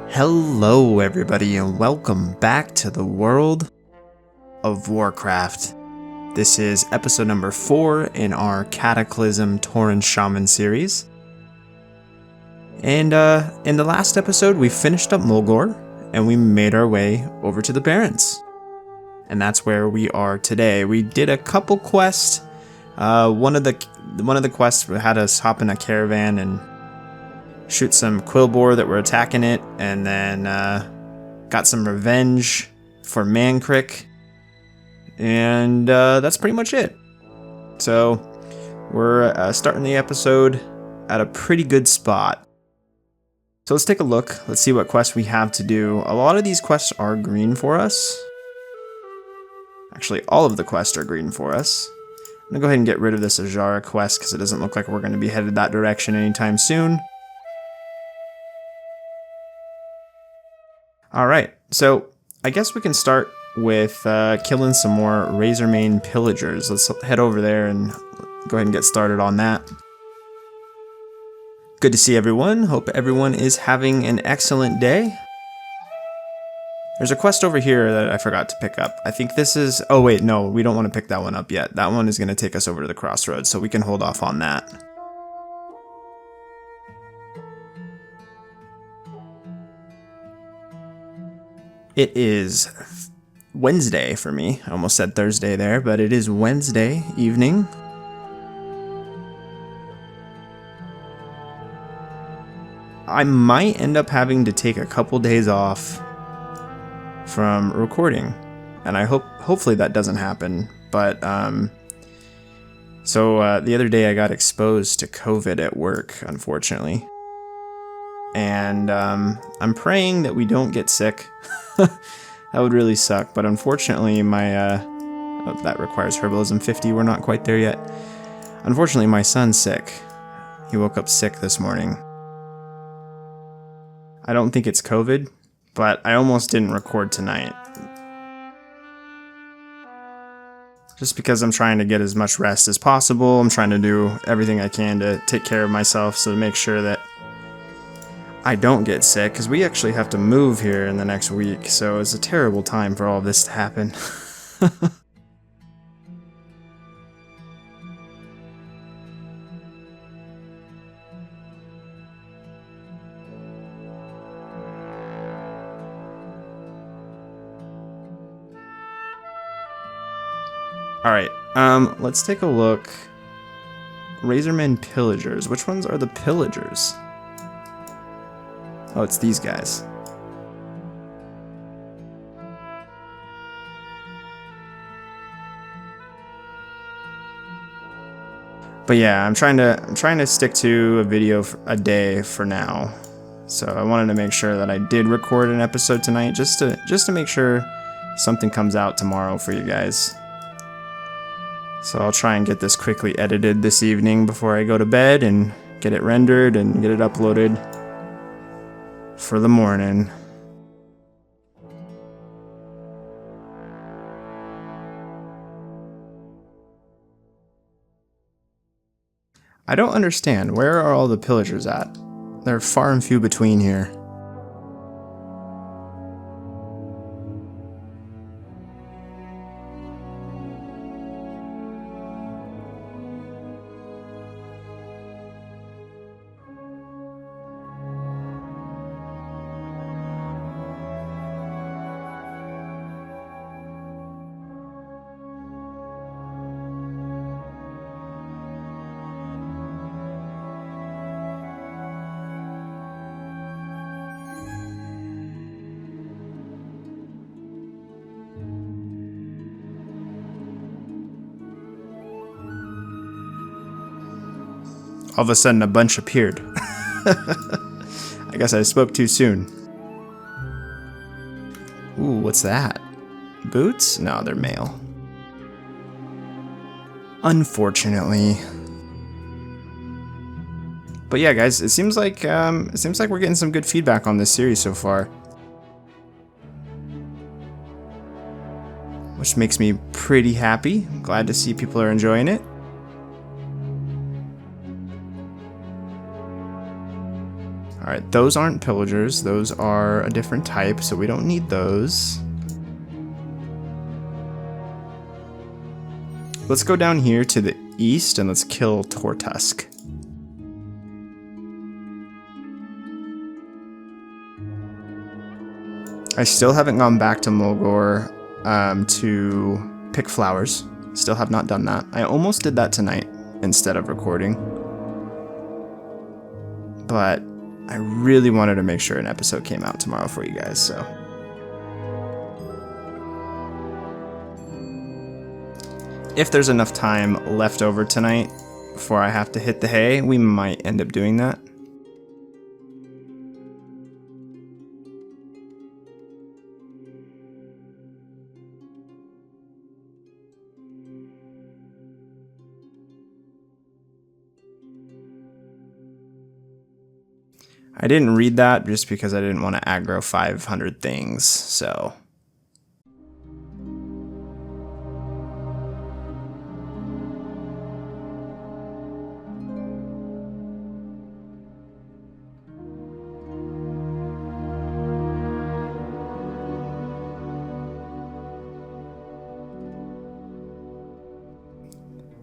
Hello everybody and welcome back to the World of Warcraft. This is episode number 4 in our Cataclysm Tauren Shaman series. And in the last episode we finished up Mulgore and we made our way over to the Barrens. And that's where we are today. We did a couple quests. One of the quests had us hop in a caravan and shoot some quillboar that were attacking it, and then got some revenge for Mancrick, and that's pretty much it. So we're starting the episode at a pretty good spot. So let's take a look. Let's see what quests we have to do. A lot of these quests are green for us. Actually, all of the quests are green for us. I'm gonna go ahead and get rid of this Ajara quest because it doesn't look like we're going to be headed that direction anytime soon. Alright, so I guess we can start with killing some more Razormane pillagers. Let's head over there and go ahead and get started on that. Good to see everyone. Hope everyone is having an excellent day. There's a quest over here that I forgot to pick up. I think this is... Oh wait, no, we don't want to pick that one up yet. That one is going to take us over to the crossroads, so we can hold off on that. It is Wednesday for me. I almost said Thursday there, but it is Wednesday evening. I might end up having to take a couple days off from recording, and I hopefully that doesn't happen. But so the other day I got exposed to COVID at work, unfortunately. And I'm praying that we don't get sick. That would really suck, but unfortunately my that requires herbalism 50. We're not quite there yet. Unfortunately, my son's sick. He woke up sick this morning. I don't think it's COVID, but I almost didn't record tonight. Just because I'm trying to get as much rest as possible. I'm trying to do everything I can to take care of myself, so to make sure that I don't get sick, because we actually have to move here in the next week, so it's a terrible time for all this to happen. Alright, let's take a look. Razormen pillagers. Which ones are the pillagers? Oh, it's these guys. But yeah, I'm trying to stick to a video a day for now. So I wanted to make sure that I did record an episode tonight, just to make sure something comes out tomorrow for you guys. So I'll try and get this quickly edited this evening before I go to bed and get it rendered and get it uploaded for the morning. I don't understand. Where are all the pillagers at? They're far and few between here. All of a sudden, a bunch appeared. I guess I spoke too soon. Ooh, what's that? Boots? No, they're male. Unfortunately. But yeah, guys, it seems like we're getting some good feedback on this series so far, which makes me pretty happy. Glad to see people are enjoying it. Alright, those aren't pillagers. Those are a different type, so we don't need those. Let's go down here to the east and let's kill Tortusk. I still haven't gone back to Mulgore to pick flowers. Still have not done that. I almost did that tonight instead of recording. But I really wanted to make sure an episode came out tomorrow for you guys, so. If there's enough time left over tonight before I have to hit the hay, we might end up doing that. I didn't read that just because I didn't want to aggro 500 things, so.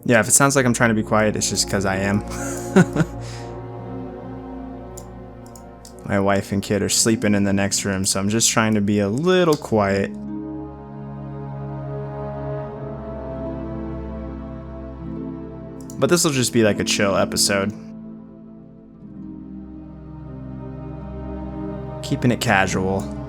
Yeah, if it sounds like I'm trying to be quiet, it's just because I am. My wife and kid are sleeping in the next room, so I'm just trying to be a little quiet. But this will just be like a chill episode. Keeping it casual.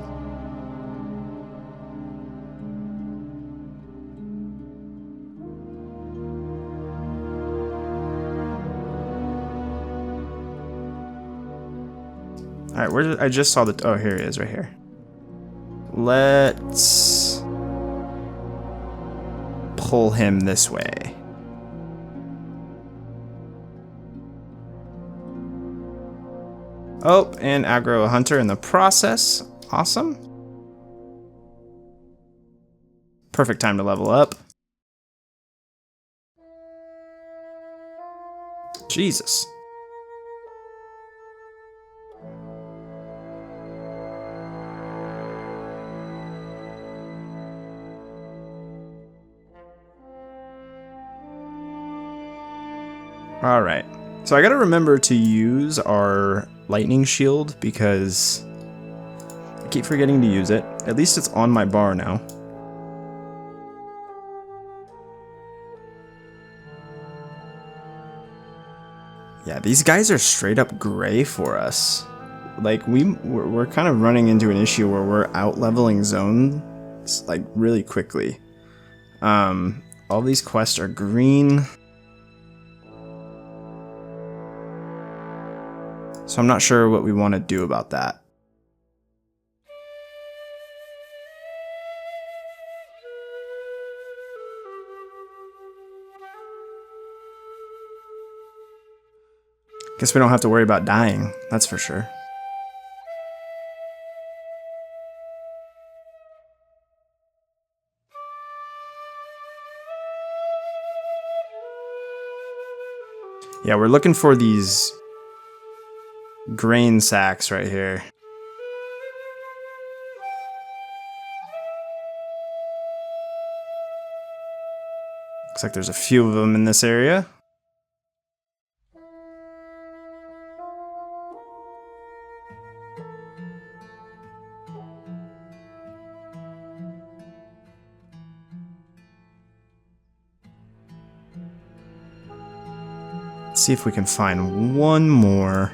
Alright, where did I just saw the... Oh, here he is, right here. Let's pull him this way. Oh, and aggro a hunter in the process. Awesome. Perfect time to level up. Jesus. Alright, so I gotta remember to use our lightning shield because I keep forgetting to use it. At least it's on my bar now. Yeah, these guys are straight up gray for us. Like, we're kind of running into an issue where we're out-leveling zones, like, really quickly. All these quests are green. So I'm not sure what we want to do about that. Guess we don't have to worry about dying, that's for sure. Yeah, we're looking for these grain sacks right here. Looks like there's a few of them in this area. Let's see if we can find one more.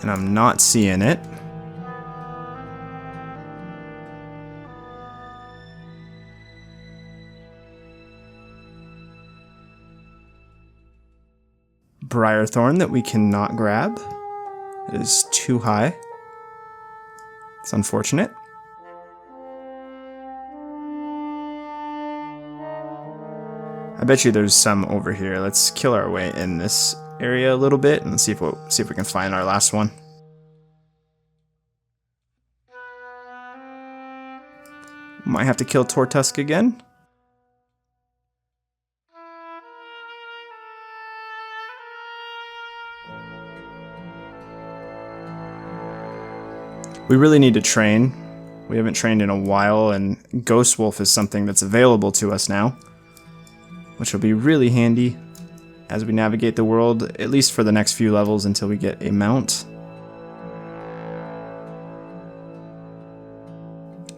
And I'm not seeing it. Briarthorn that we cannot grab. It is too high. It's unfortunate. I bet you there's some over here. Let's kill our way in this area a little bit and see if we can find our last one. Might have to kill Tortusk again. We really need to train. We haven't trained in a while, and Ghost Wolf is something that's available to us now, which will be really handy as we navigate the world, at least for the next few levels until we get a mount.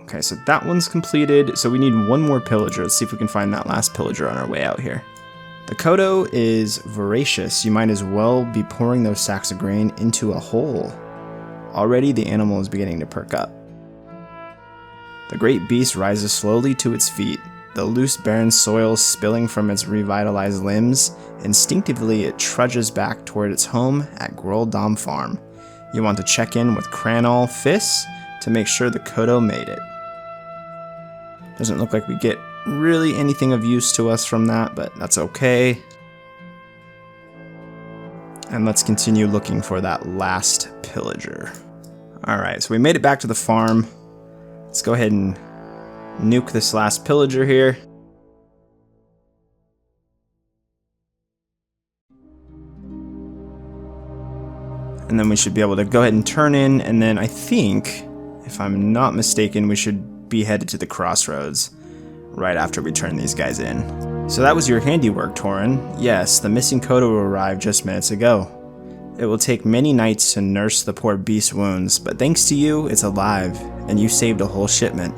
Okay, so that one's completed, so we need one more pillager. Let's see if we can find that last pillager on our way out here. The Kodo is voracious. You might as well be pouring those sacks of grain into a hole. Already the animal is beginning to perk up. The great beast rises slowly to its feet. The loose barren soil spilling from its revitalized limbs, instinctively it trudges back toward its home at Grobbulus Farm. You want to check in with Cranall Fiss to make sure the Kodo made it. Doesn't look like we get really anything of use to us from that, but that's okay. And let's continue looking for that last pillager. Alright, so we made it back to the farm. Let's go ahead and nuke this last pillager here. And then we should be able to go ahead and turn in, and then I think, if I'm not mistaken, we should be headed to the crossroads right after we turn these guys in. So that was your handiwork, Tauren. Yes, the missing Kodo arrived just minutes ago. It will take many nights to nurse the poor beast's wounds, but thanks to you, it's alive, and you saved a whole shipment.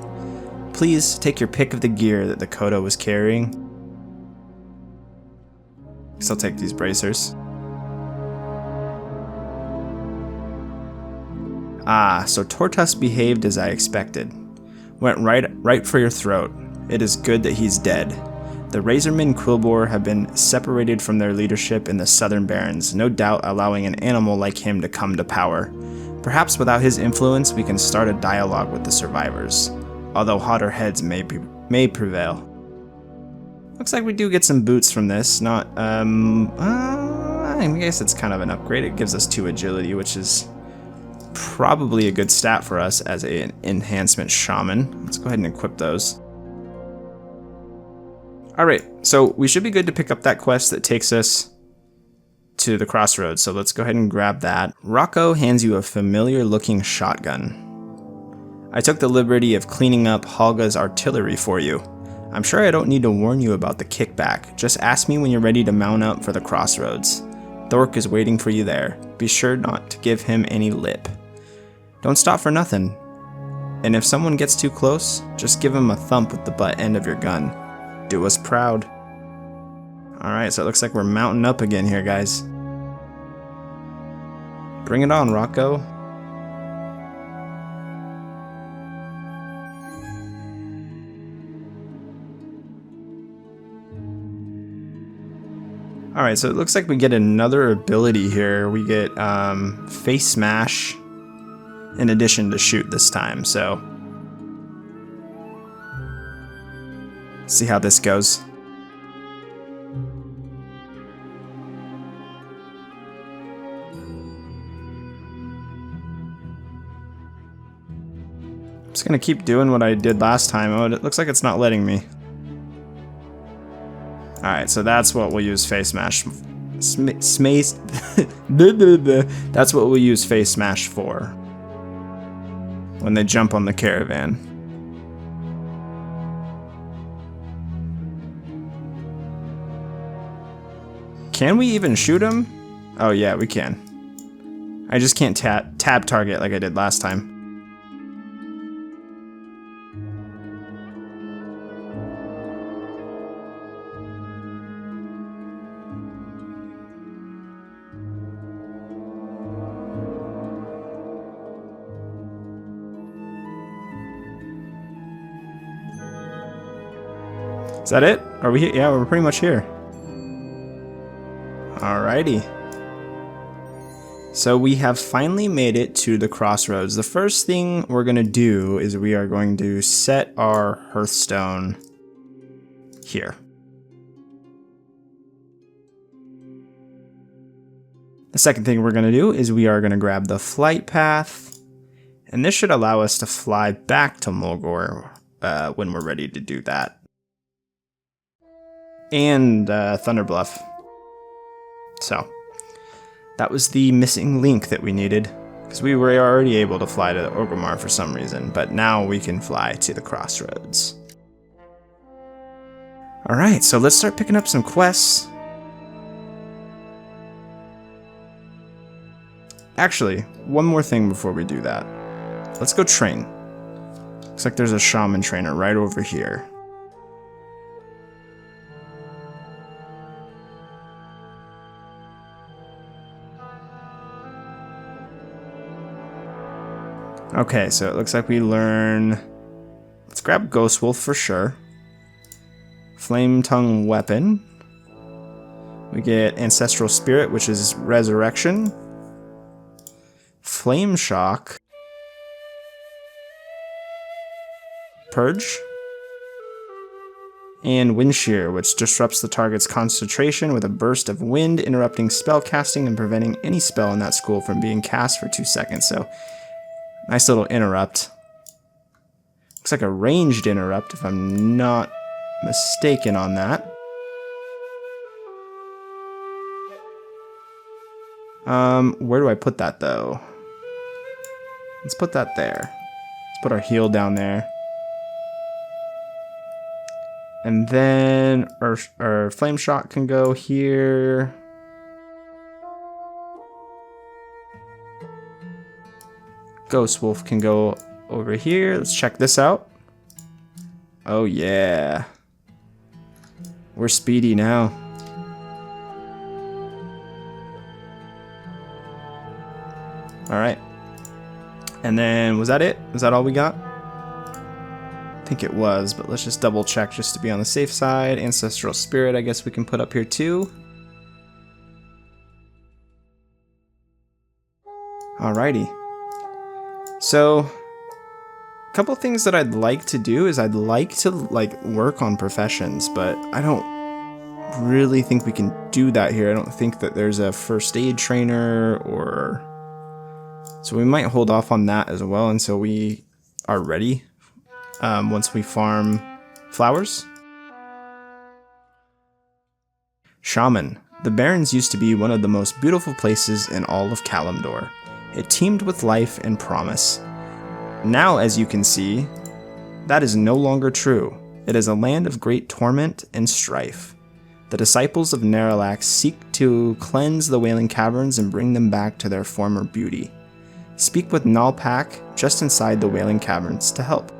Please take your pick of the gear that the Kodo was carrying. I'll take these bracers. Ah, so Tortus behaved as I expected. Went right for your throat. It is good that he's dead. The Razormen Quilboar have been separated from their leadership in the Southern Barrens, no doubt allowing an animal like him to come to power. Perhaps without his influence we can start a dialogue with the survivors, although hotter heads may prevail. Looks like we do get some boots from this, not, I guess it's kind of an upgrade. It gives us 2 agility, which is probably a good stat for us as an enhancement shaman. Let's go ahead and equip those. Alright, so we should be good to pick up that quest that takes us to the crossroads, so let's go ahead and grab that. Rocco hands you a familiar looking shotgun. I took the liberty of cleaning up Halga's artillery for you. I'm sure I don't need to warn you about the kickback. Just ask me when you're ready to mount up for the crossroads. Thork is waiting for you there. Be sure not to give him any lip. Don't stop for nothing. And if someone gets too close, just give him a thump with the butt end of your gun. Do us proud. Alright, so it looks like we're mounting up again here, guys. Bring it on, Rocco. Alright, so it looks like we get another ability here. We get Face Smash in addition to Shoot this time, so see how this goes. I'm just gonna keep doing what I did last time. Oh, it looks like it's not letting me. Alright, so that's what we'll use Face Smash. That's what we'll use Face Smash for. When they jump on the caravan. Can we even shoot him? Oh yeah, we can. I just can't tab target like I did last time. Is that it? Are we here? Yeah, we're pretty much here. Alrighty. So we have finally made it to the crossroads. The first thing we're going to do is we are going to set our hearthstone here. The second thing we're going to do is we are going to grab the flight path. And this should allow us to fly back to Mulgore when we're ready to do that. And Thunderbluff. So, that was the missing link that we needed. Because we were already able to fly to Orgrimmar for some reason, but now we can fly to the crossroads. Alright, so let's start picking up some quests. Actually, one more thing before we do that. Let's go train. Looks like there's a shaman trainer right over here. Okay, so it looks like we learn... Let's grab Ghost Wolf for sure. Flame Tongue Weapon. We get Ancestral Spirit, which is Resurrection. Flame Shock. Purge. And Wind Shear, which disrupts the target's concentration with a burst of wind, interrupting spell casting and preventing any spell in that school from being cast for 2 seconds. So, nice little interrupt. Looks like a ranged interrupt, if I'm not mistaken on that. Where do I put that, though? Let's put that there. Let's put our heal down there. And then our Flame Shot can go here. Ghost Wolf can go over here. Let's check this out. Oh yeah. We're speedy now. Alright. And then, was that it? Was that all we got? I think it was, but let's just double check just to be on the safe side. Ancestral Spirit, I guess we can put up here too. Alrighty. So, a couple things that I'd like to do is I'd like to work on professions, but I don't really think we can do that here. I don't think that there's a first aid trainer or... So we might hold off on that as well until we are ready. Once we farm flowers. Shaman. The Barrens used to be one of the most beautiful places in all of Kalimdor. It teemed with life and promise. Now, as you can see, that is no longer true. It is a land of great torment and strife. The disciples of Naralax seek to cleanse the Wailing Caverns and bring them back to their former beauty. Speak with Nalpak just inside the Wailing Caverns to help.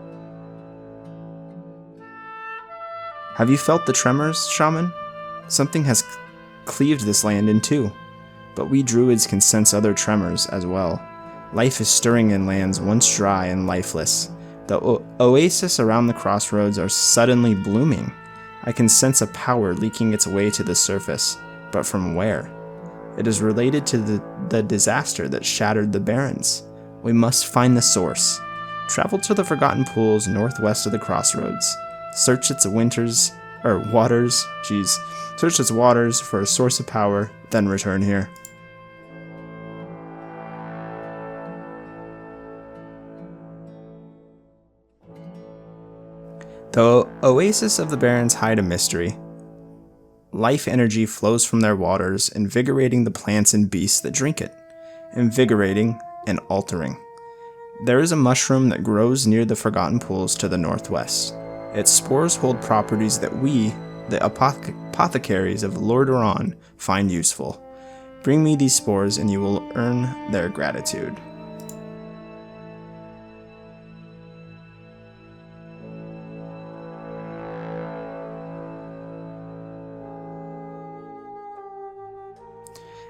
Have you felt the tremors, Shaman? Something has cleaved this land in two, but we druids can sense other tremors as well. Life is stirring in lands once dry and lifeless. The oases around the crossroads are suddenly blooming. I can sense a power leaking its way to the surface, but from where? It is related to the disaster that shattered the Barrens. We must find the source. Travel to the Forgotten Pools northwest of the crossroads. Search its waters for a source of power, then return here. The oasis of the Barrens hide a mystery. Life energy flows from their waters, invigorating the plants and beasts that drink it. Invigorating and altering. There is a mushroom that grows near the Forgotten Pools to the northwest. Its spores hold properties that we, the apothecaries of Lordaeron, find useful. Bring me these spores and you will earn their gratitude.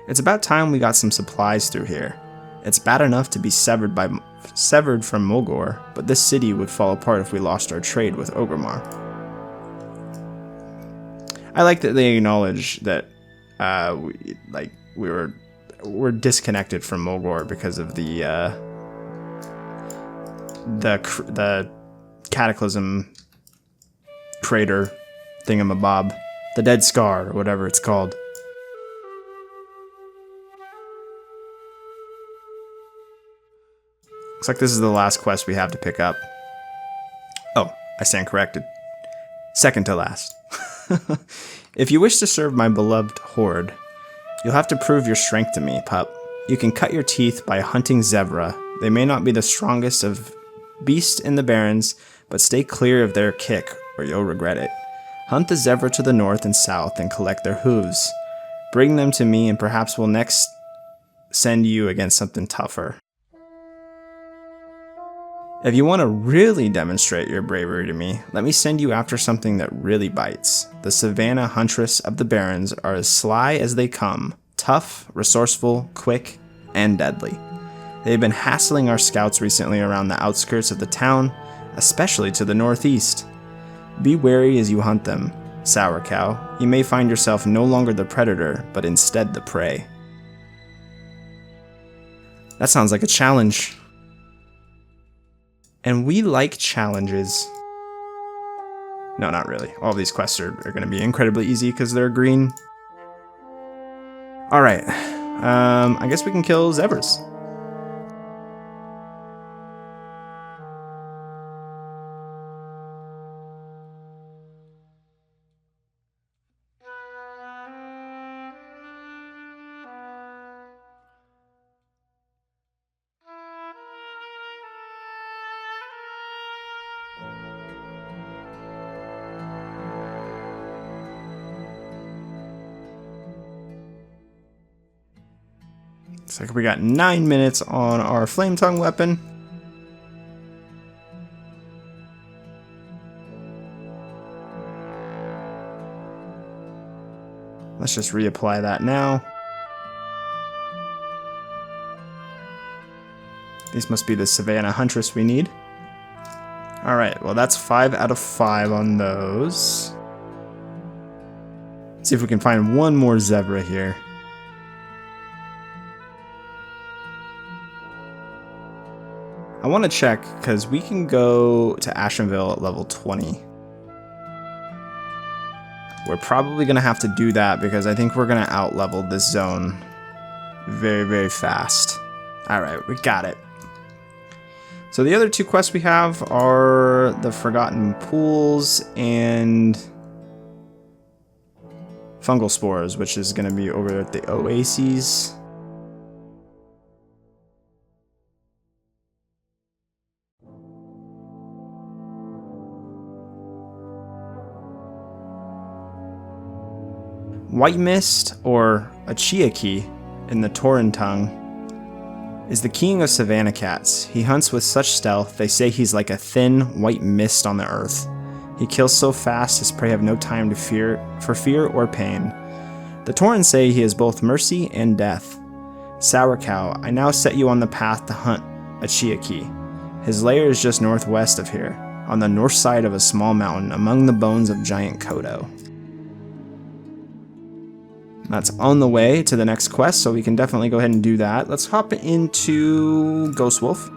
It's about time we got some supplies through here. It's bad enough to be severed from Mulgore, but this city would fall apart if we lost our trade with Orgrimmar. I like that they acknowledge that we're disconnected from Mulgore because of the Cataclysm crater thingamabob, the Dead Scar or whatever it's called. Looks like this is the last quest we have to pick up. Oh, I stand corrected. Second to last. If you wish to serve my beloved horde, you'll have to prove your strength to me, pup. You can cut your teeth by hunting zebra. They may not be the strongest of beasts in the Barrens, but stay clear of their kick or you'll regret it. Hunt the zebra to the north and south and collect their hooves. Bring them to me and perhaps we'll next send you against something tougher. If you want to really demonstrate your bravery to me, let me send you after something that really bites. The Savannah Huntress of the Barrens are as sly as they come, tough, resourceful, quick, and deadly. They've been hassling our scouts recently around the outskirts of the town, especially to the northeast. Be wary as you hunt them, Sourcow. You may find yourself no longer the predator, but instead the prey. That sounds like a challenge. And we like challenges. No, not really. All these quests are going to be incredibly easy because they're green. Alright. I guess we can kill zebras. Looks like we got 9 minutes on our flame tongue weapon. Let's just reapply that now. These must be the Savannah Huntress we need. Alright, well that's 5 out of 5 on those. Let's see if we can find one more zebra here. I want to check, because we can go to Ashenville at level 20. We're probably going to have to do that, because I think we're going to outlevel this zone very, very fast. Alright, we got it. So the other two quests we have are the Forgotten Pools and Fungal Spores, which is going to be over at the Oases. White Mist, or Achiaki in the Tauren tongue, is the king of Savannah cats. He hunts with such stealth, they say he's like a thin, white mist on the earth. He kills so fast his prey have no time to fear or pain. The Tauren say he is both mercy and death. Sourcow, I now set you on the path to hunt Achiaki. His lair is just northwest of here, on the north side of a small mountain among the bones of giant Kodo. That's on the way to the next quest, so we can definitely go ahead and do that. Let's hop into Ghost Wolf.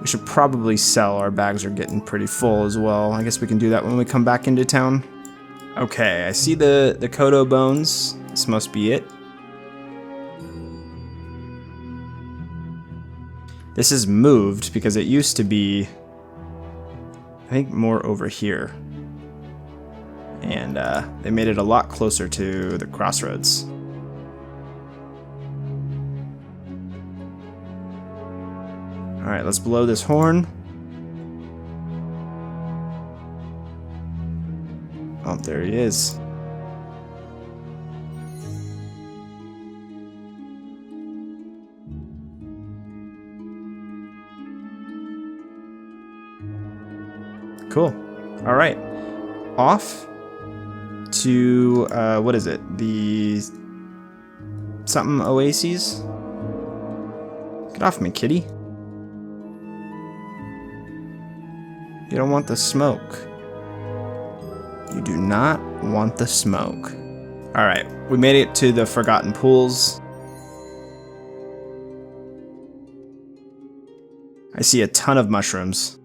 We should probably sell. Our bags are getting pretty full as well. I guess we can do that when we come back into town. Okay, I see the Kodo bones. This must be it. This is moved because it used to be, I think, more over here. And they made it a lot closer to the crossroads. Alright, let's blow this horn. Oh, there he is. Cool. Alright. Off to, what is it? The something Oases? Get off me, kitty. You don't want the smoke. You do not want the smoke. Alright, we made it to the Forgotten Pools. I see a ton of mushrooms.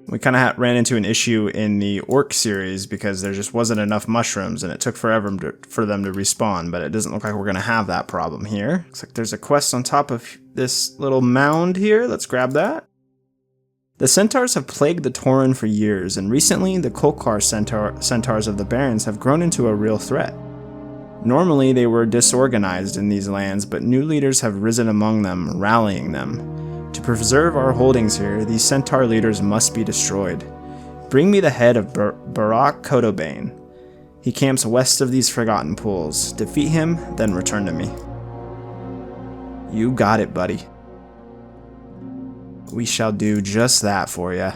We kind of ran into an issue in the Orc series because there just wasn't enough mushrooms and it took forever for them to respawn, but it doesn't look like we're going to have that problem here. Looks like there's a quest on top of this little mound here. Let's grab that. The centaurs have plagued the Tauren for years, and recently the Kolkar centaurs of the Barrens have grown into a real threat. Normally they were disorganized in these lands, but new leaders have risen among them, rallying them. To preserve our holdings here, these centaur leaders must be destroyed. Bring me the head of Barak Kotobane. He camps west of these forgotten pools. Defeat him, then return to me. You got it, buddy. We shall do just that for ya.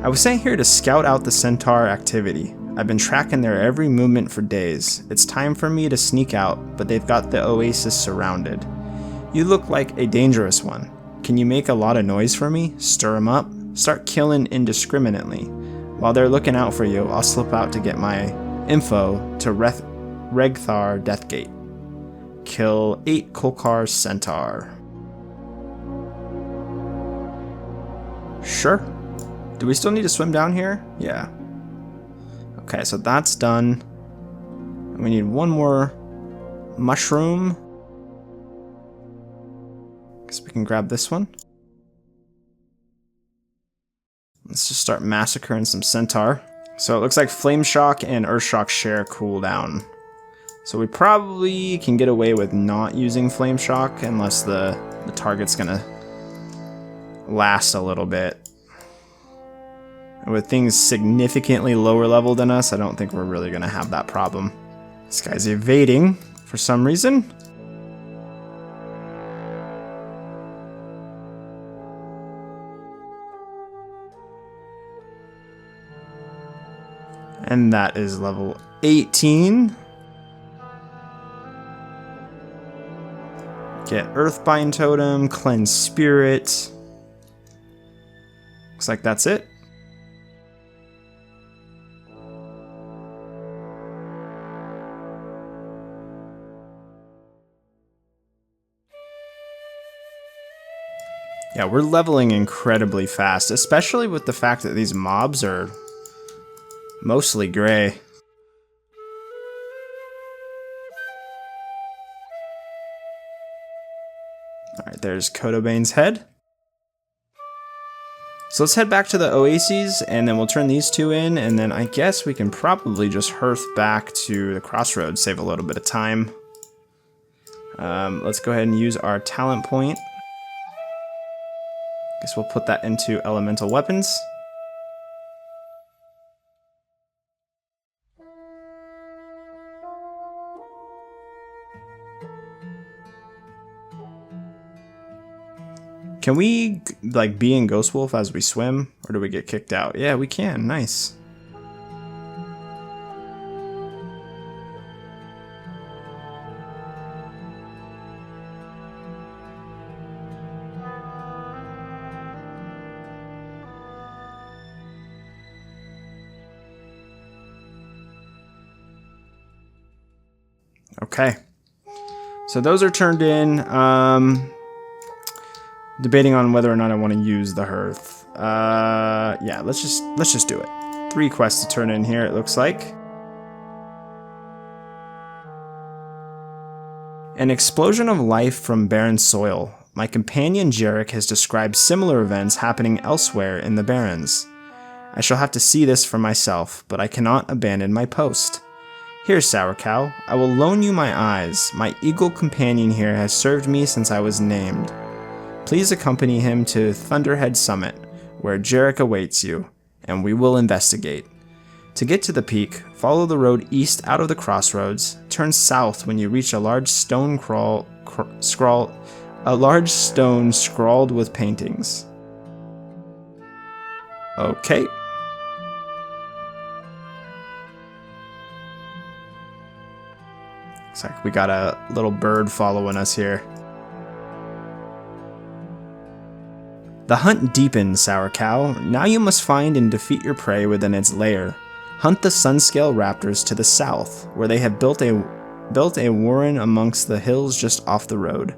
I was sent here to scout out the centaur activity. I've been tracking their every movement for days. It's time for me to sneak out, but they've got the oasis surrounded. You look like a dangerous one. Can you make a lot of noise for me? Stir 'em up? Start killing indiscriminately. While they're looking out for you, I'll slip out to get my info to Regthar Deathgate. Kill 8 Kolkar centaur. Sure. Do we still need to swim down here? Yeah. Okay, so that's done. We need one more mushroom. Guess we can grab this one. Let's just start massacring some centaur. So it looks like Flame Shock and Earth Shock share cooldown. So we probably can get away with not using Flame Shock unless the target's gonna last a little bit. And with things significantly lower level than us, I don't think we're really gonna have that problem. This guy's evading for some reason. And that is level 18. Get Earthbind Totem, Cleanse Spirit. Looks like that's it. Yeah, we're leveling incredibly fast, especially with the fact that these mobs are mostly gray. Alright, there's Kotobane's head. So let's head back to the oases, and then we'll turn these two in, and then I guess we can probably just hearth back to the crossroads, save a little bit of time. Let's go ahead and use our talent point. Guess we'll put that into elemental weapons. Can we, like, be in Ghost Wolf as we swim, or do we get kicked out? Yeah, we can. Nice. Okay. So those are turned in. Debating on whether or not I want to use the hearth. Yeah, let's just do it. 3 quests to turn in here, it looks like. An explosion of life from barren soil. My companion Jarek has described similar events happening elsewhere in the Barrens. I shall have to see this for myself, but I cannot abandon my post. Here, Sourcow, I will loan you my eyes. My eagle companion here has served me since I was named. Please accompany him to Thunderhead Summit, where Jarek awaits you, and we will investigate. To get to the peak, follow the road east out of the crossroads, turn south when you reach a large stone scrawled with paintings. Okay. Looks like we got a little bird following us here. The hunt deepens, Sourcow. Now you must find and defeat your prey within its lair. Hunt the Sunscale raptors to the south, where they have built a warren amongst the hills just off the road.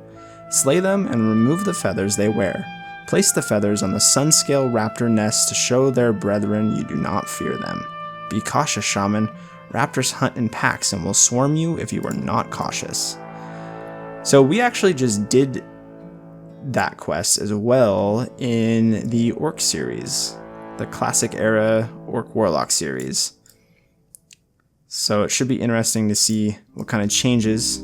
Slay them and remove the feathers they wear. Place the feathers on the Sunscale raptor nests to show their brethren you do not fear them. Be cautious, Shaman. Raptors hunt in packs and will swarm you if you are not cautious. So we actually just did that quest as well in the Orc series, the classic era Orc Warlock series. So it should be interesting to see what kind of changes.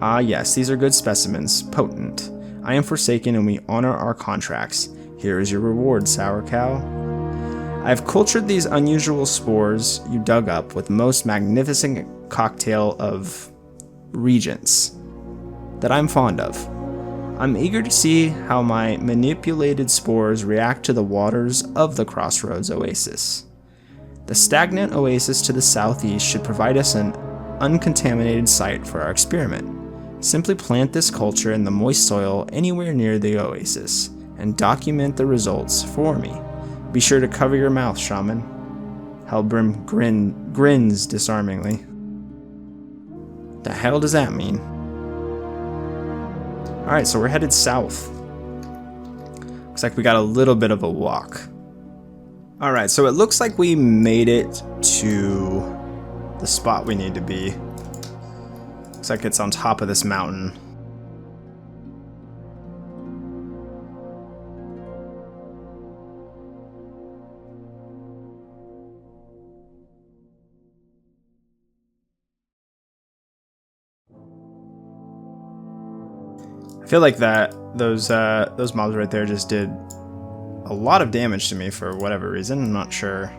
Ah yes, these are good specimens, potent. I am Forsaken and we honor our contracts. Here is your reward, Sourcow. I've cultured these unusual spores you dug up with most magnificent cocktail of regents that I'm fond of. I'm eager to see how my manipulated spores react to the waters of the Crossroads Oasis. The stagnant oasis to the southeast should provide us an uncontaminated site for our experiment. Simply plant this culture in the moist soil anywhere near the oasis and document the results for me. Be sure to cover your mouth, Shaman. Helbrim grins disarmingly. The hell does that mean? Alright, so we're headed south. Looks like we got a little bit of a walk. Alright, so it looks like we made it to the spot we need to be. Looks like it's on top of this mountain. I feel like those mobs right there just did a lot of damage to me for whatever reason. I'm not sure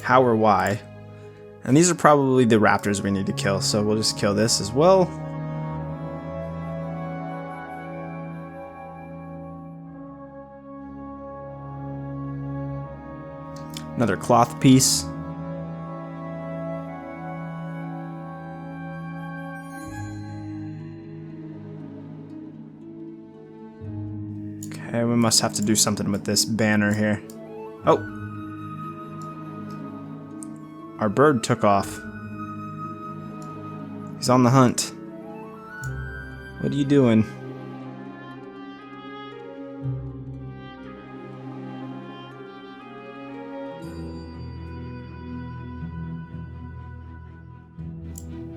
how or why. And these are probably the raptors we need to kill, so we'll just kill this as well. Another cloth piece. Okay, we must have to do something with this banner here. Oh! Our bird took off. He's on the hunt. What are you doing?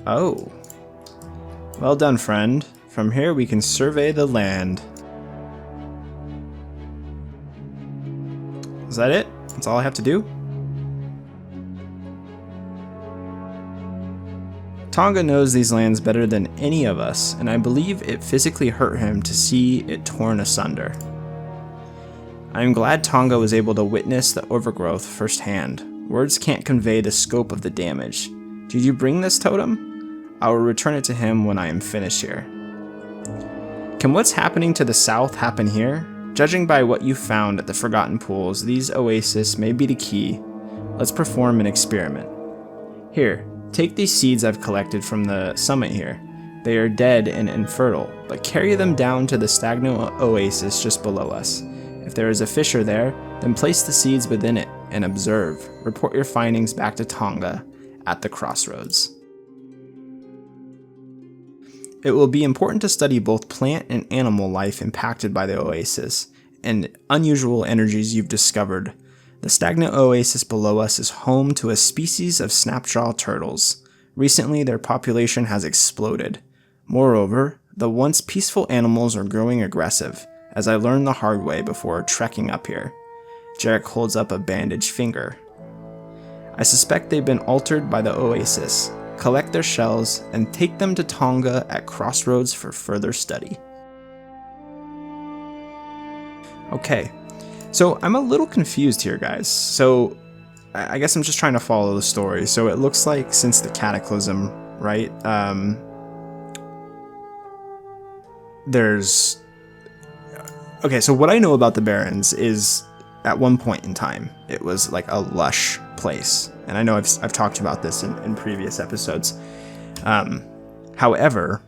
Oh. Well done, friend. From here we can survey the land. Is that it? That's all I have to do? Tonga knows these lands better than any of us, and I believe it physically hurt him to see it torn asunder. I am glad Tonga was able to witness the overgrowth firsthand. Words can't convey the scope of the damage. Did you bring this totem? I will return it to him when I am finished here. Can what's happening to the south happen here? Judging by what you found at the Forgotten Pools, these oases may be the key. Let's perform an experiment. Here, take these seeds I've collected from the summit here. They are dead and infertile, but carry them down to the stagnant oasis just below us. If there is a fissure there, then place the seeds within it and observe. Report your findings back to Tonga at the crossroads. It will be important to study both plant and animal life impacted by the oasis, and unusual energies you've discovered. The stagnant oasis below us is home to a species of snapjaw turtles. Recently, their population has exploded. Moreover, the once peaceful animals are growing aggressive, as I learned the hard way before trekking up here. Jarek holds up a bandaged finger. I suspect they've been altered by the oasis. Collect their shells, and take them to Tonga at Crossroads for further study. Okay, so I'm a little confused here, guys. So I guess I'm just trying to follow the story. So it looks like since the Cataclysm, right, there's... Okay, so what I know about the Barrens is at one point in time, it was like a lush place. And I know I've talked about this in previous episodes. However,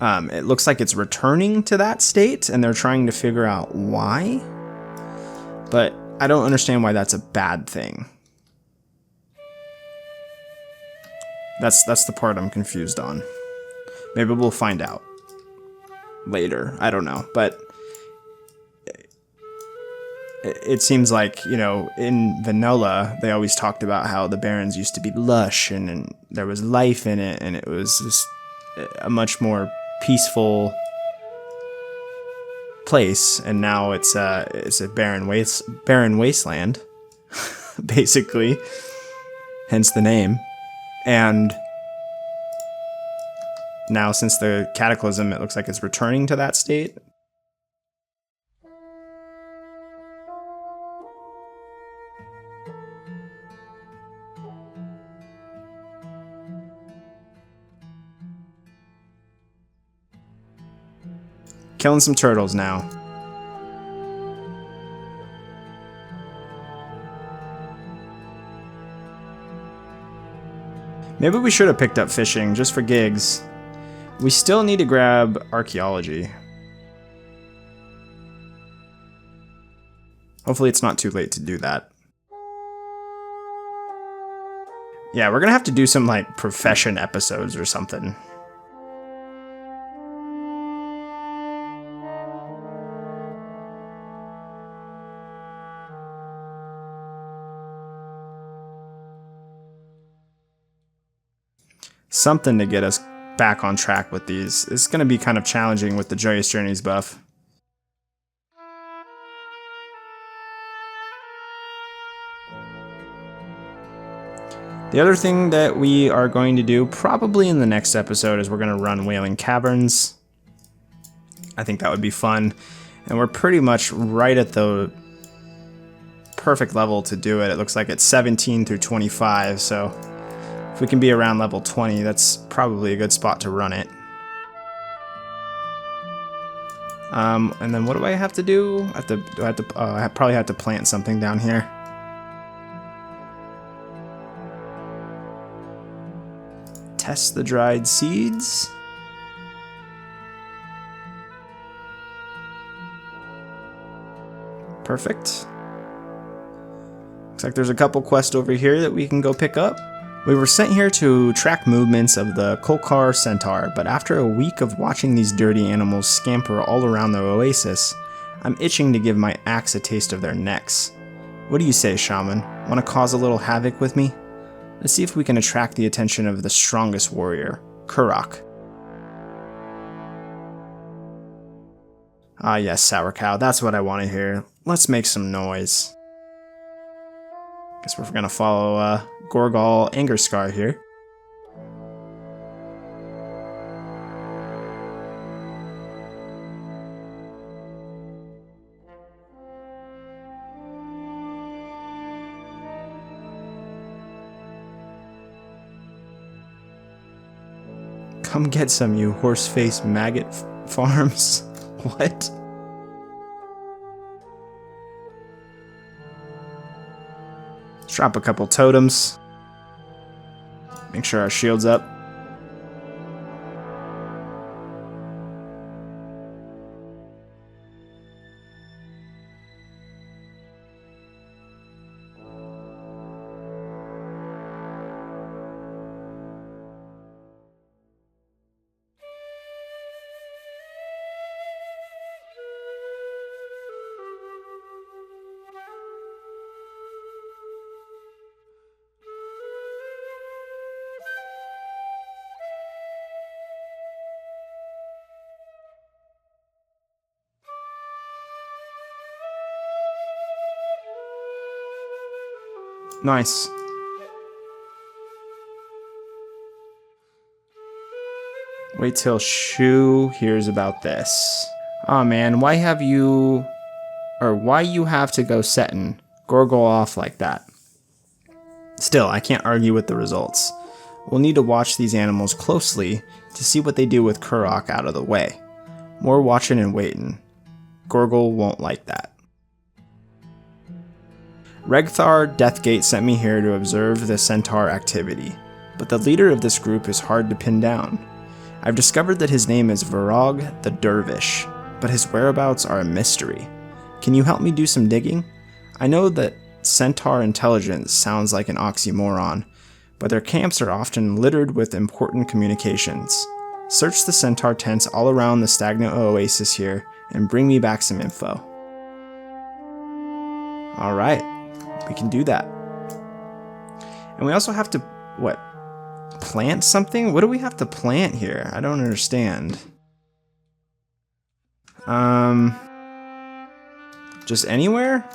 it looks like it's returning to that state, and they're trying to figure out why. But I don't understand why that's a bad thing. That's the part I'm confused on. Maybe we'll find out later. I don't know. But it seems like, you know, in vanilla, they always talked about how the Barrens used to be lush and there was life in it, and it was just a much more peaceful place. And now it's a barren wasteland, basically, hence the name. And now, since the Cataclysm, it looks like it's returning to that state. Killing some turtles now. Maybe we should have picked up fishing just for gigs. We still need to grab archaeology. Hopefully it's not too late to do that. Yeah, we're gonna have to do some like profession episodes or something. Something to get us back on track with these. It's going to be kind of challenging with the Joyous Journeys buff. The other thing that we are going to do probably in the next episode is we're going to run Wailing Caverns. I think that would be fun. And we're pretty much right at the perfect level to do it. It looks like it's 17 through 25, so if we can be around level 20, that's probably a good spot to run it. And then what do I have to do? I probably have to plant something down here. Test the dried seeds. Perfect. Looks like there's a couple quests over here that we can go pick up. We were sent here to track movements of the Kolkar centaur, but after a week of watching these dirty animals scamper all around the oasis, I'm itching to give my axe a taste of their necks. What do you say, Shaman? Want to cause a little havoc with me? Let's see if we can attract the attention of the strongest warrior, Kurok. Ah yes, Sourcow, that's what I want to hear. Let's make some noise. Guess we're gonna follow Gorgal Angerscar here. Come get some, you horse-faced maggot farms. What? Let's drop a couple totems. Make sure our shield's up. Nice. Wait till Shu hears about this. Aw man, why you have to go setting Gorgle off like that? Still, I can't argue with the results. We'll need to watch these animals closely to see what they do with Kurok out of the way. More watching and waiting. Gorgle won't like that. Regthar Deathgate sent me here to observe the centaur activity, but the leader of this group is hard to pin down. I've discovered that his name is Varog the Dervish, but his whereabouts are a mystery. Can you help me do some digging? I know that centaur intelligence sounds like an oxymoron, but their camps are often littered with important communications. Search the centaur tents all around the stagnant oasis here and bring me back some info. All right, we can do that. And we also have to, what, plant something? What do we have to plant here? I don't understand. Just anywhere?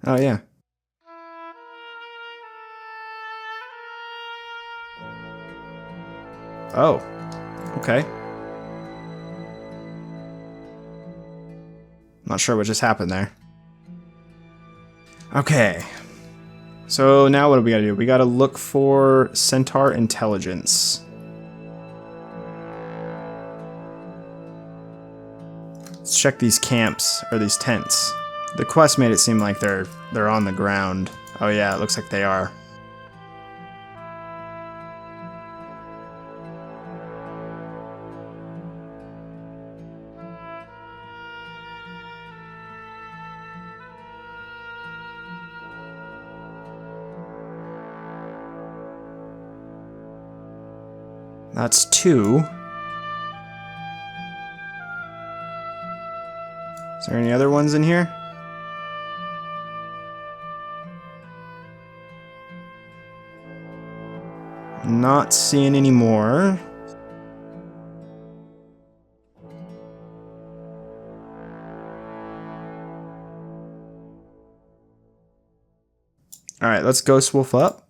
Oh, yeah. Oh, okay. Not sure what just happened there. Okay. So now what do we gotta do? We gotta look for Centaur intelligence. Let's check these camps, or these tents. The quest made it seem like they're on the ground. Oh yeah, it looks like they are. That's 2. Is there any other ones in here? Not seeing any more. Alright, let's ghost wolf up.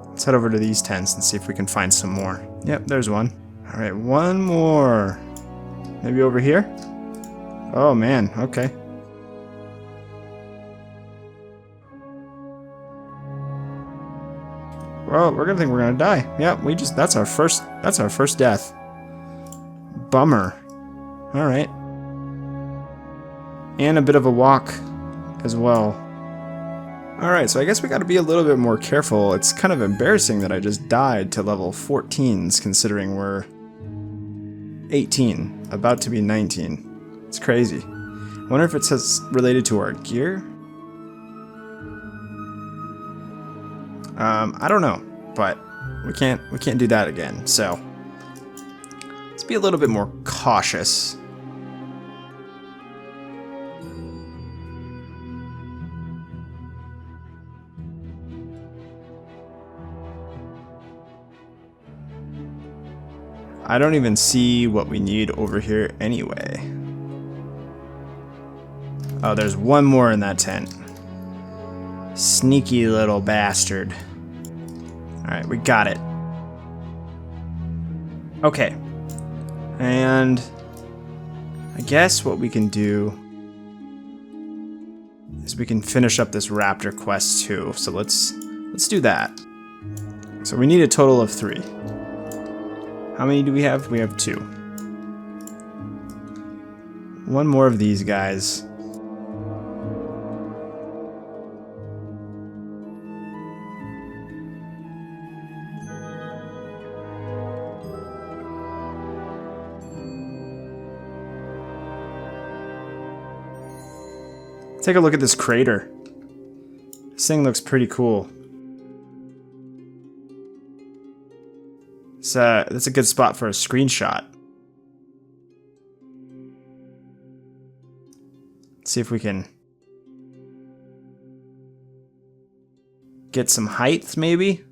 Let's head over to these tents and see if we can find some more. Yep, there's one. Alright, one more. Maybe over here? Oh man, okay. Well, we're gonna think we're gonna die. Yep, that's our first death. Bummer. Alright. And a bit of a walk as well. Alright, so I guess we gotta be a little bit more careful. It's kind of embarrassing that I just died to level 14s, considering we're 18, about to be 19. It's crazy. I wonder if it says related to our gear? I don't know, but we can't do that again, so let's be a little bit more cautious. I don't even see what we need over here anyway. Oh, there's one more in that tent. Sneaky little bastard. Alright, we got it. Okay. And I guess what we can do is we can finish up this raptor quest too. So let's do that. So we need a total of 3. How many do we have? We have 2. One more of these guys. Take a look at this crater. This thing looks pretty cool. That's a good spot for a screenshot. Let's see if we can get some height, maybe?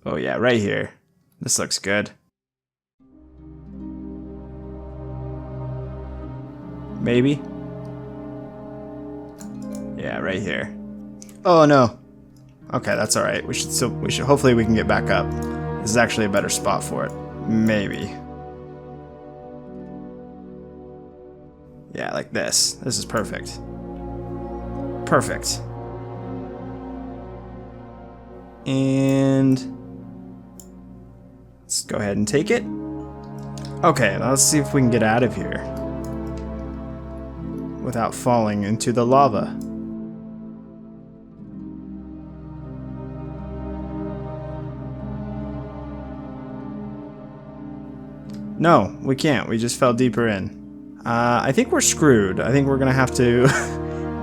Oh yeah, right here. This looks good. Maybe? Yeah, right here. Oh no. Okay, that's alright. Hopefully we can get back up. This is actually a better spot for it. Maybe. Yeah, like this. This is perfect. Perfect. And let's go ahead and take it. Okay, now let's see if we can get out of here without falling into the lava. No, we can't. We just fell deeper in. I think we're screwed. I think we're gonna have to.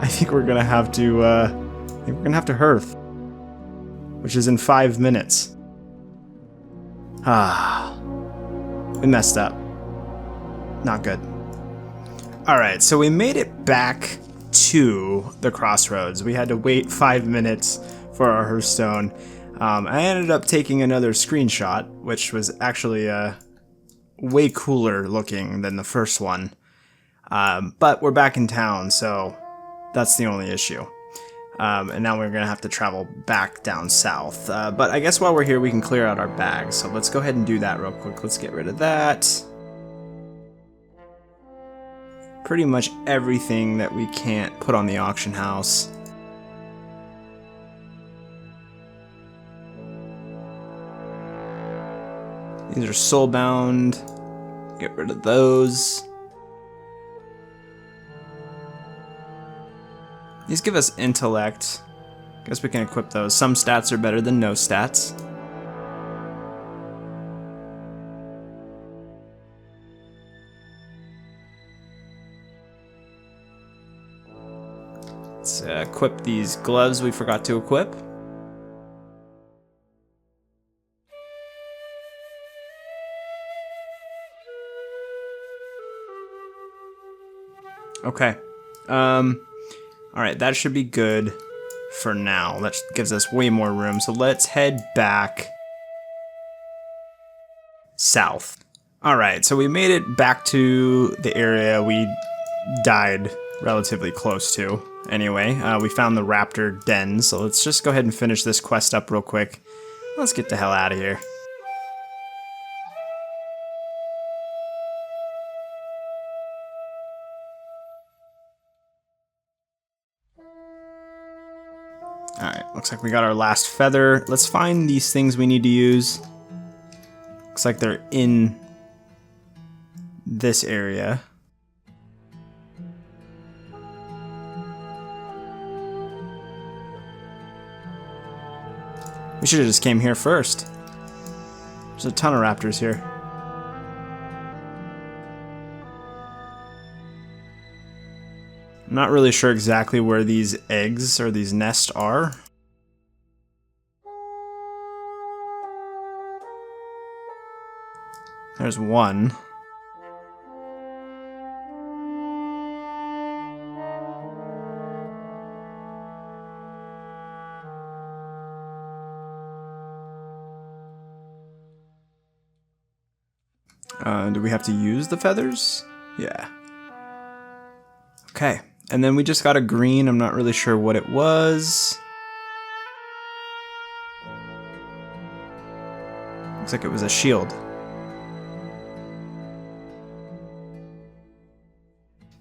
I think we're gonna have to hearth, which is in 5 minutes. Ah, we messed up. Not good. Alright, so we made it back to the crossroads. We had to wait 5 minutes for our Hearthstone. I ended up taking another screenshot, which was actually way cooler looking than the first one. But we're back in town, so that's the only issue. And now we're going to have to travel back down south. But I guess while we're here, we can clear out our bags. So let's go ahead and do that real quick. Let's get rid of that. Pretty much everything that we can't put on the auction house. These are soulbound. Get rid of those. These give us intellect. Guess we can equip those. Some stats are better than no stats. Let's equip these gloves we forgot to equip. Okay. Alright, that should be good for now. That gives us way more room. So let's head back south. Alright, so we made it back to the area we died relatively close to. Anyway, we found the raptor den, so let's just go ahead and finish this quest up real quick. Let's get the hell out of here. Alright, looks like we got our last feather. Let's find these things we need to use. Looks like they're in this area. We should have just came here first. There's a ton of raptors here. I'm not really sure exactly where these eggs or these nests are. There's one. Do we have to use the feathers? Yeah. Okay. And then we just got a green. I'm not really sure what it was. Looks like it was a shield.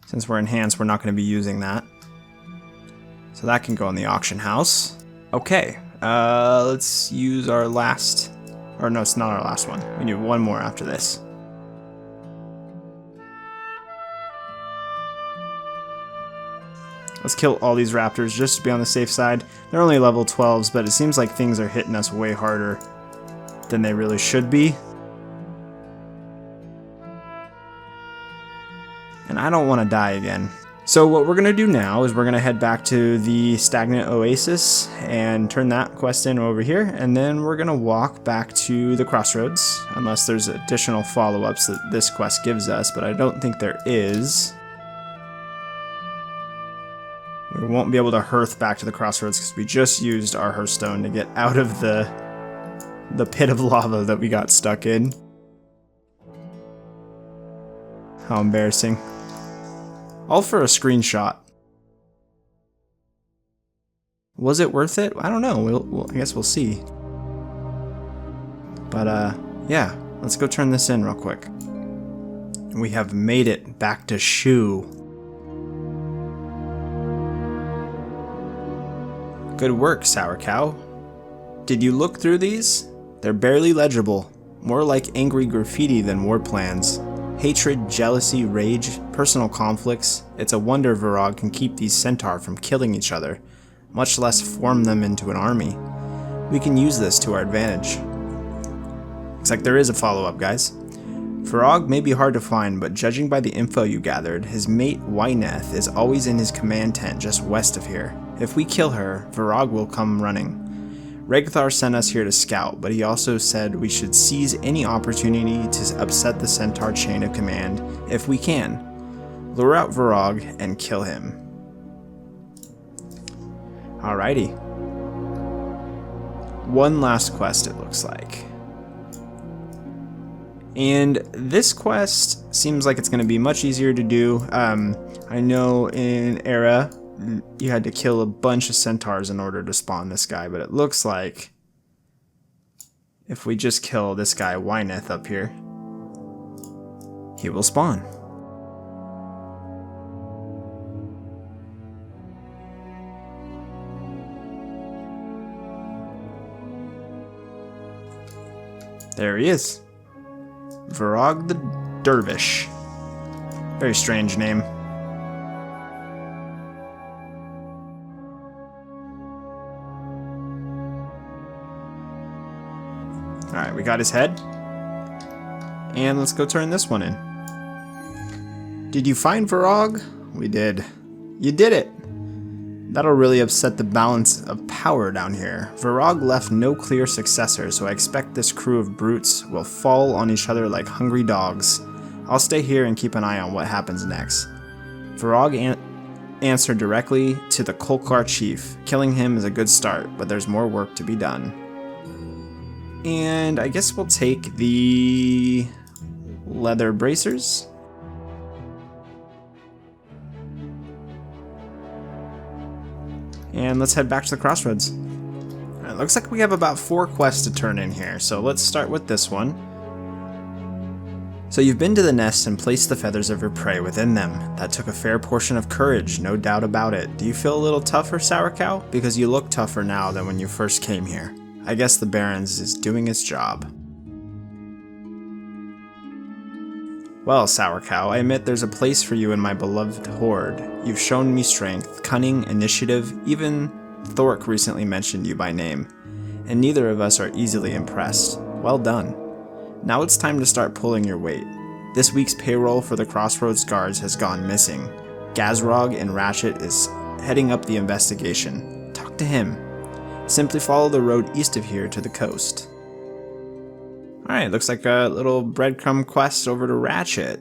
Since we're enhanced, we're not going to be using that. So that can go in the auction house. Okay. Let's use our last... Or no, it's not our last one. We need one more after this. Let's kill all these raptors just to be on the safe side. They're only level 12s, but it seems like things are hitting us way harder than they really should be. And I don't want to die again. So what we're going to do now is we're going to head back to the Stagnant Oasis and turn that quest in over here. And then we're going to walk back to the Crossroads, unless there's additional follow-ups that this quest gives us, but I don't think there is. We won't be able to hearth back to the Crossroads because we just used our Hearthstone to get out of the pit of lava that we got stuck in. How embarrassing. All for a screenshot. Was it worth it? I don't know. I guess we'll see. But yeah, let's go turn this in real quick. We have made it back to Shu. Good work, Sourcow. Did you look through these? They're barely legible, more like angry graffiti than war plans. Hatred, jealousy, rage, personal conflicts. It's a wonder Virag can keep these centaur from killing each other, much less form them into an army. We can use this to our advantage. Looks like there is a follow-up, guys. Virag may be hard to find, but judging by the info you gathered, his mate Wyneth is always in his command tent just west of here. If we kill her, Virag will come running. Regthar sent us here to scout, but he also said we should seize any opportunity to upset the Centaur chain of command if we can. Lure out Varog and kill him. Alrighty. One last quest, it looks like. And this quest seems like it's going to be much easier to do. I know in Era, you had to kill a bunch of centaurs in order to spawn this guy, but it looks like if we just kill this guy Wyneth up here, he will spawn. There he is. Varog the Dervish. Very strange name. Alright, we got his head. And let's go turn this one in. Did you find Varog? We did. You did it! That'll really upset the balance of power down here. Varog left no clear successor, so I expect this crew of brutes will fall on each other like hungry dogs. I'll stay here and keep an eye on what happens next. Varog answered directly to the Kolkar chief. Killing him is a good start, but there's more work to be done. And I guess we'll take the leather bracers. And let's head back to the crossroads. It looks like we have about 4 quests to turn in here, so let's start with this one. So you've been to the nest and placed the feathers of your prey within them. That took a fair portion of courage, no doubt about it. Do you feel a little tougher, Sourcow? Because you look tougher now than when you first came here. I guess the Barrens is doing its job. Well, Sourcow, I admit there's a place for you in my beloved horde. You've shown me strength, cunning, initiative, even Thork recently mentioned you by name. And neither of us are easily impressed. Well done. Now it's time to start pulling your weight. This week's payroll for the Crossroads Guards has gone missing. Gazrog and Ratchet is heading up the investigation. Talk to him. Simply follow the road east of here to the coast. Alright, looks like a little breadcrumb quest over to Ratchet.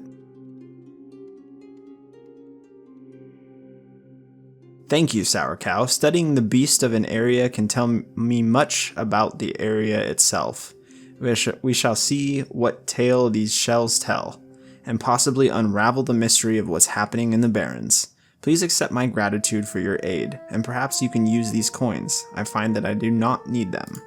Thank you, Sourcow. Studying the beast of an area can tell me much about the area itself. We shall see what tale these shells tell, and possibly unravel the mystery of what's happening in the Barrens. Please accept my gratitude for your aid, and perhaps you can use these coins. I find that I do not need them.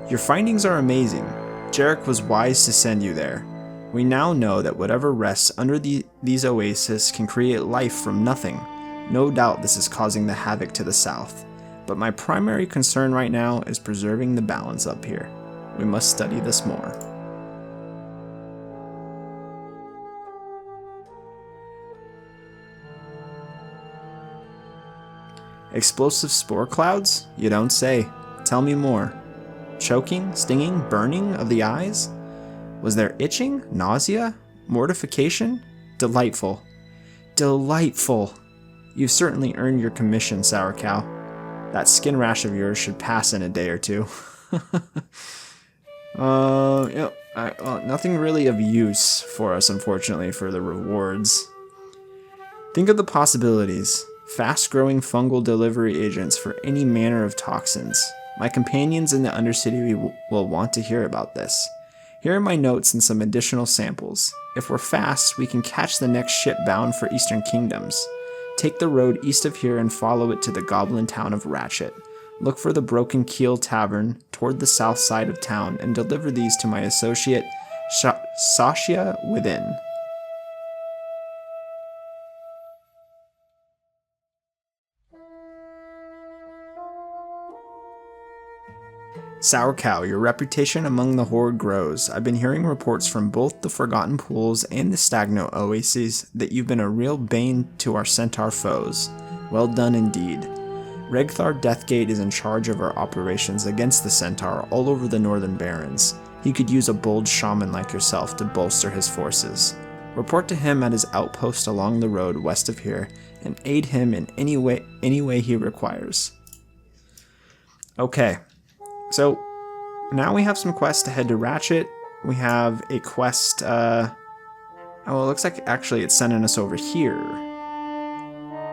Your findings are amazing. Jarek was wise to send you there. We now know that whatever rests under these oases can create life from nothing. No doubt this is causing the havoc to the south. But my primary concern right now is preserving the balance up here. We must study this more. Explosive spore clouds? You don't say. Tell me more. Choking, stinging, burning of the eyes? Was there itching, nausea, mortification? Delightful. Delightful. You've certainly earned your commission, Sourcow. That skin rash of yours should pass in a day or two. Nothing really of use for us, unfortunately, for the rewards. Think of the possibilities. Fast-growing fungal delivery agents for any manner of toxins. My companions in the Undercity will want to hear about this. Here are my notes and some additional samples. If we're fast, we can catch the next ship bound for Eastern Kingdoms. Take the road east of here and follow it to the goblin town of Ratchet. Look for the Broken Keel Tavern toward the south side of town and deliver these to my associate Sasha within. Sourcow, your reputation among the Horde grows. I've been hearing reports from both the Forgotten Pools and the Stagno Oases that you've been a real bane to our centaur foes. Well done indeed. Regthar Deathgate is in charge of our operations against the centaur all over the Northern Barrens. He could use a bold shaman like yourself to bolster his forces. Report to him at his outpost along the road west of here and aid him in any way he requires. Okay. So, now we have some quests to head to Ratchet. We have a quest Oh, it looks like actually it's sending us over here.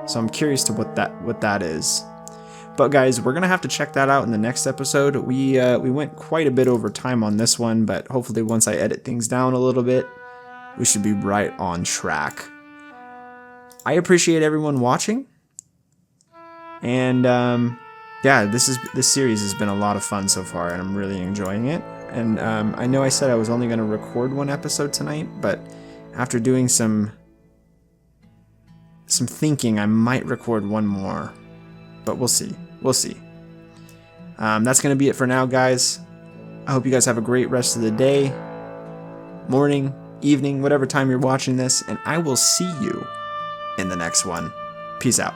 So I'm curious to what that is. But guys, we're gonna have to check that out in the next episode. We went quite a bit over time on this one, but hopefully once I edit things down a little bit, we should be right on track. I appreciate everyone watching, and yeah, this series has been a lot of fun so far, and I'm really enjoying it. And I know I said I was only gonna record one episode tonight, but after doing some thinking, I might record one more, but we'll see. We'll see. That's going to be it for now, guys. I hope you guys have a great rest of the day, morning, evening, whatever time you're watching this, and I will see you in the next one. Peace out.